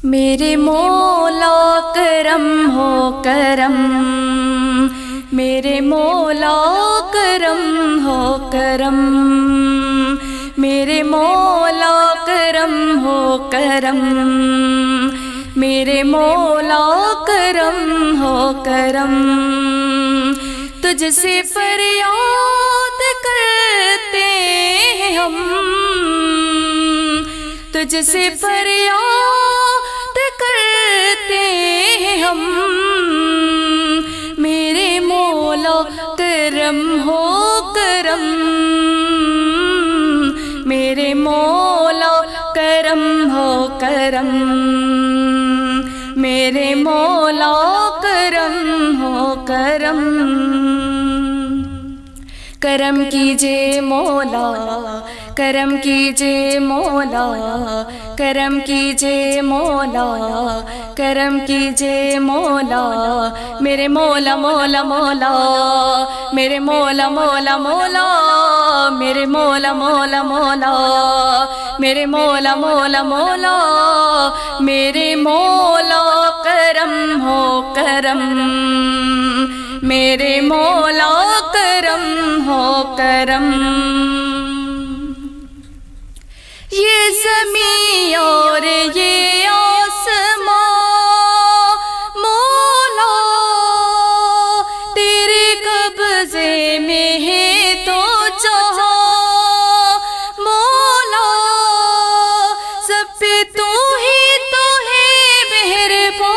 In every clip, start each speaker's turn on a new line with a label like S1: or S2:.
S1: میرے مولا کرم ہو کرم، میرے مولا کرم ہو کرم، میرے مولا کرم ہو کرم، میرے مولا کرم ہو کرم۔ تجھ سے فریاد کرتے ہیں ہم، تجھ سے فریاد کرتے ہیں ہم، میرے مولا کرم ہو کرم، میرے مولا کرم ہو کرم، میرے مولا کرم ہو کرم۔ کرم کیجے مولا، کرم کیجے مولا، کرم کیجے مولا، کرم کیجے مولا، میرے مولا مولا مولا، میرے مولا مولا مولا، میرے مولا مولا مولا، میرے مولا مولا مولا، میرے مولا کرم ہو کرم، میرے مولا کرم ہو کرم۔ یہ زمین اور یہ آسمان مولا تیرے قبضے میں ہے تو جہاں مولا، سب پہ تو ہی تو ہے مہربان،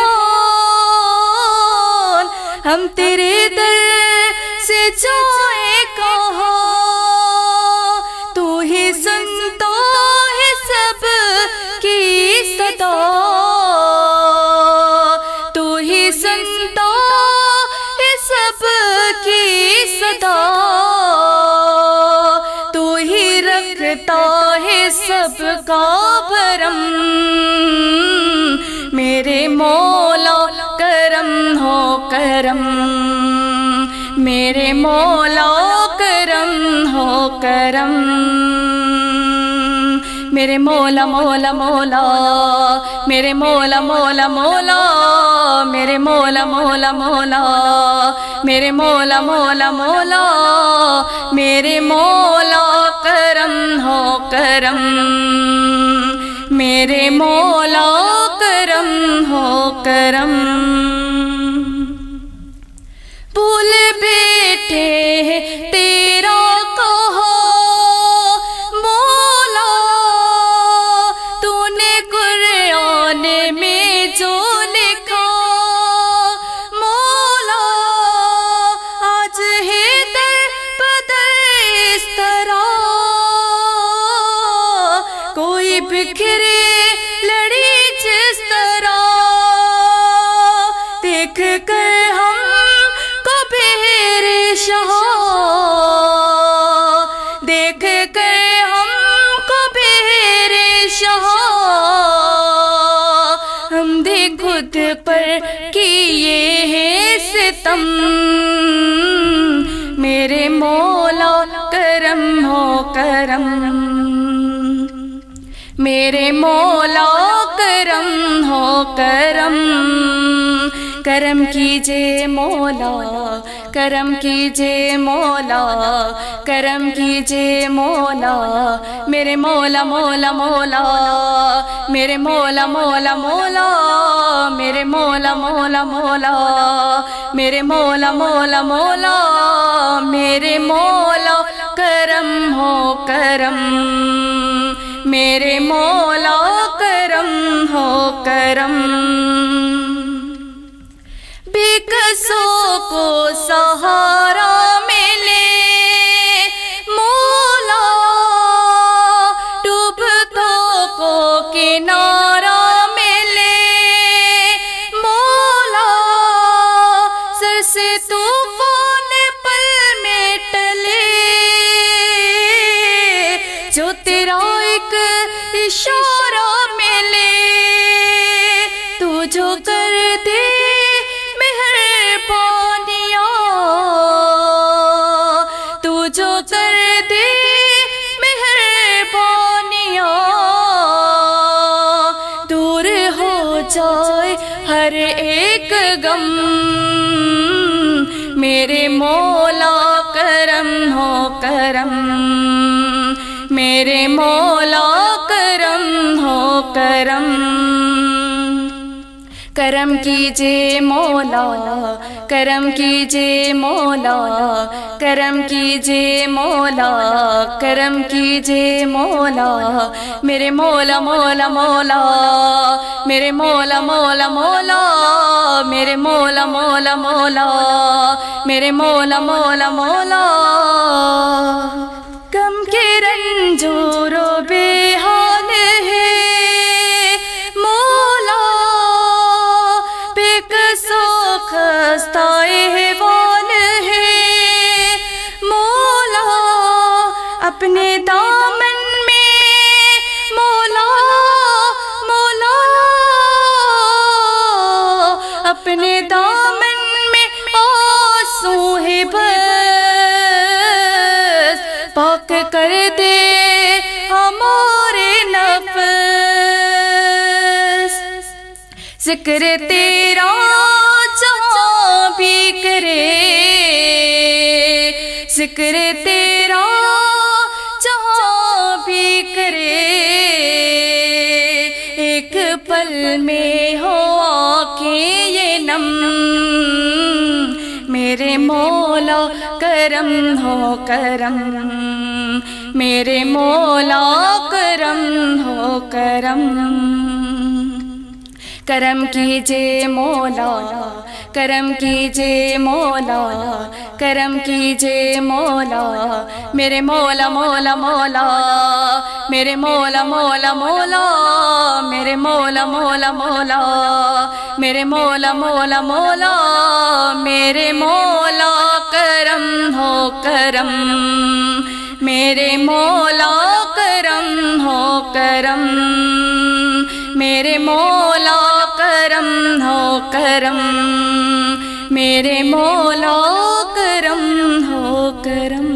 S1: ہم تیرے در سے جائیں کہاں، تو ہی سنتا ہے سب کی صدا، تو ہی سنتا ہے سب کی صدا، تو ہی رکھتا ہے سب کا بھرم، میرے مولا کرم ہو کرم، میرے مولا کرم ہو کرم، میرے مولا مولا مولا، میرے مولا مولا مولا، میرے مولا مولا مولا، میرے مولا مولا مولا، میرے مولا کرم ہو کرم، میرے مولا کرم ہو کرم۔ بھول بیٹھے تیرا کہا مولا، تو نے قرآن میں جو لکھا مولا، آج ہے در بدر اس طرح، کوئی بکھرے لڑی جس طرح، دیکھ کر ہم دیکھ کر ہم کو بہر شاہ، ہم دے خود پر کیے ہیں ستم، میرے مولا کرم ہو کرم، میرے مولا کرم ہو کرم۔ کرم کیجے مولا، کرم کیجے مولا، کرم کیجے مولا، میرے مولا مولا مولا، میرے مولا مولا مولا، میرے مولا مولا مولا، میرے مولا مولا مولا، میرے مولا کرم ہو کرم، میرے مولا کرم ہو کرم۔ بے قصوں کو سہارا ملے مولا، ڈوبتوں کو کنارہ ملے مولا، سر سے طوفان پل میں ٹلے، جو تیرا ایک اشارہ ملے، تو جو کر دے مہربانیاں جائے ہر ایک غم، میرے مولا کرم ہو کرم، میرے مولا کرم ہو کرم، کرم کیجے مولا، کرم کیجے مولا، کرم کیجے مولا، کرم کیجے مولا، میرے مولا مولا مولا، میرے مولا مولا مولا، میرے مولا مولا مولا، میرے مولا مولا مولا، غم کے رنجور و بے حال ہے مولا، بے کس و خستہ احوال ہے مولا، اپنے دامن میں مولا مولا، اپنے دامن میں آنسو ہے بس، پاک کر دے ہمارے نفس، ذکر تیرا جہاں بھی کرے، ذکر تیرا جہاں بھی کرے، ایک پل میں ہو آنکھیں یہ نم، میرے مولا کرم ہو کرم، میرے مولا کرم ہو کرم، کرم کیجے مولا، کرم کیجے مولا، کرم کیجے مولا، میرے مولا مولا مولا، میرے مولا مولا مولا، میرے مولا مولا مولا، میرے مولا مولا مولا، میرے مولا کرم ہو کرم، میرے مولا کرم ہو کرم، میرے مولا کرم ہو کرم، میرے مولا کرم ہو کرم۔